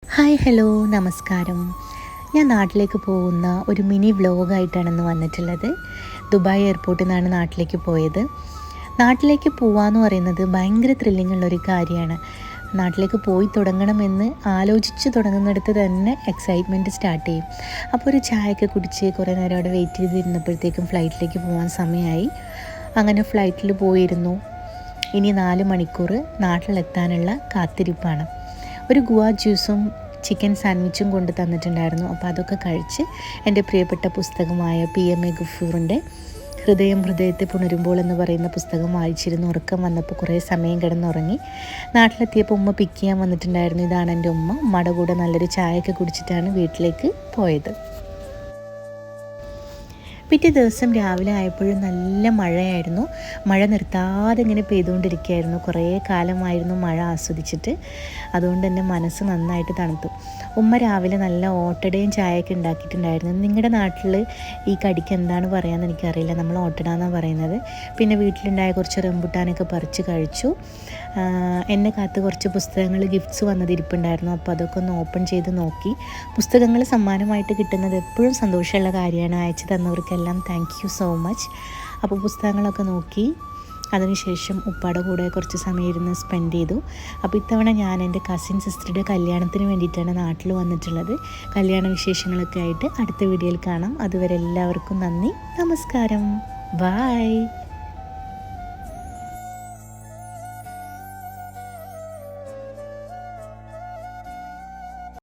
Hi hello നമസ്കാരം. ഞാൻ നാട്ടിലേക്ക് പോകുന്ന ഒരു മിനി വ്ലോഗായിട്ടാണ് വന്നിട്ടുള്ളത്. ദുബായ് എയർപോർട്ടിൽ നിന്നാണ് നാട്ടിലേക്ക് പോയത്. നാട്ടിലേക്ക് പോവാന്ന് പറയുന്നത് ഭയങ്കര ത്രില്ലിംഗ് ഉള്ളൊരു കാര്യമാണ്. നാട്ടിലേക്ക് പോയി തുടങ്ങണമെന്ന് ആലോചിച്ച് തുടങ്ങുന്നിടത്ത് തന്നെ എക്സൈറ്റ്മെൻറ്റ് സ്റ്റാർട്ട് ചെയ്യും. അപ്പോൾ ഒരു ചായയൊക്കെ കുടിച്ച് കുറേ നേരം അവിടെ വെയിറ്റ് ചെയ്തിരുന്നപ്പോഴത്തേക്കും ഫ്ലൈറ്റിലേക്ക് പോകാൻ സമയമായി. അങ്ങനെ ഫ്ലൈറ്റിൽ പോയിരുന്നു. ഇനി 4 മണിക്കൂർ നാട്ടിലെത്താനുള്ള കാത്തിരിപ്പാണ്. ഒരു ഗുവ ജ്യൂസും ചിക്കൻ സാൻഡ്വിച്ചും കൊണ്ട് തന്നിട്ടുണ്ടായിരുന്നു. അപ്പോൾ അതൊക്കെ കഴിച്ച് എൻ്റെ പ്രിയപ്പെട്ട പുസ്തകമായ PMA ഗഫൂറിൻ്റെ ഹൃദയത്തെ പുണരുമ്പോൾ എന്ന് പറയുന്ന പുസ്തകം വായിച്ചിരുന്നു. ഉറക്കം വന്നപ്പോൾ കുറേ സമയം കിടന്നുറങ്ങി. നാട്ടിലെത്തിയപ്പോൾ ഉമ്മ പിക്ക് ചെയ്യാൻ വന്നിട്ടുണ്ടായിരുന്നു. ഇതാണ് എൻ്റെ ഉമ്മ. ഉമ്മയുടെ കൂടെ നല്ലൊരു ചായയൊക്കെ കുടിച്ചിട്ടാണ് വീട്ടിലേക്ക് പോയത്. പിറ്റേ ദിവസം രാവിലെ ആയപ്പോഴും നല്ല മഴയായിരുന്നു. മഴ നിർത്താതെ ഇങ്ങനെ പെയ്തുകൊണ്ടിരിക്കുകയായിരുന്നു. കുറേ കാലമായിരുന്നു മഴ ആസ്വദിച്ചിട്ട്. അതുകൊണ്ട് തന്നെ മനസ്സ് നന്നായിട്ട് തണുത്തു. ഉമ്മ രാവിലെ നല്ല ഓട്ടടയും ചായയൊക്കെ ഉണ്ടാക്കിയിട്ടുണ്ടായിരുന്നു. നിങ്ങളുടെ നാട്ടിൽ ഈ കടിക്ക് എന്താണ് പറയാമെന്ന് എനിക്കറിയില്ല. നമ്മൾ ഓട്ടട എന്നാണ് പറയുന്നത്. പിന്നെ വീട്ടിലുണ്ടായ കുറച്ച് റംബുട്ടാനൊക്കെ പറിച്ച് കഴിച്ചു. എന്നെ കാത്ത് കുറച്ച് പുസ്തകങ്ങൾ ഗിഫ്റ്റ്സ് വന്നതിരിപ്പുണ്ടായിരുന്നു. അപ്പോൾ അതൊക്കെ ഒന്ന് ഓപ്പൺ ചെയ്ത് നോക്കി. പുസ്തകങ്ങൾ സമ്മാനമായിട്ട് കിട്ടുന്നത് എപ്പോഴും സന്തോഷമുള്ള കാര്യമാണ്. അയച്ചു തന്നവർക്കെല്ലാം താങ്ക് യു സോ മച്ച്. അപ്പോൾ പുസ്തകങ്ങളൊക്കെ നോക്കി അതിനുശേഷം ഉപ്പാടെ കൂടെ കുറച്ച് സമയം ഇരുന്ന് സ്പെൻഡ് ചെയ്തു. അപ്പോൾ ഇത്തവണ ഞാൻ എൻ്റെ കസിൻ സിസ്റ്ററുടെ കല്യാണത്തിന് വേണ്ടിയിട്ടാണ് നാട്ടിൽ വന്നിട്ടുള്ളത്. കല്യാണ വിശേഷങ്ങളൊക്കെ ആയിട്ട് അടുത്ത വീഡിയോയിൽ കാണാം. അതുവരെ എല്ലാവർക്കും നന്ദി, നമസ്കാരം, ബായ്.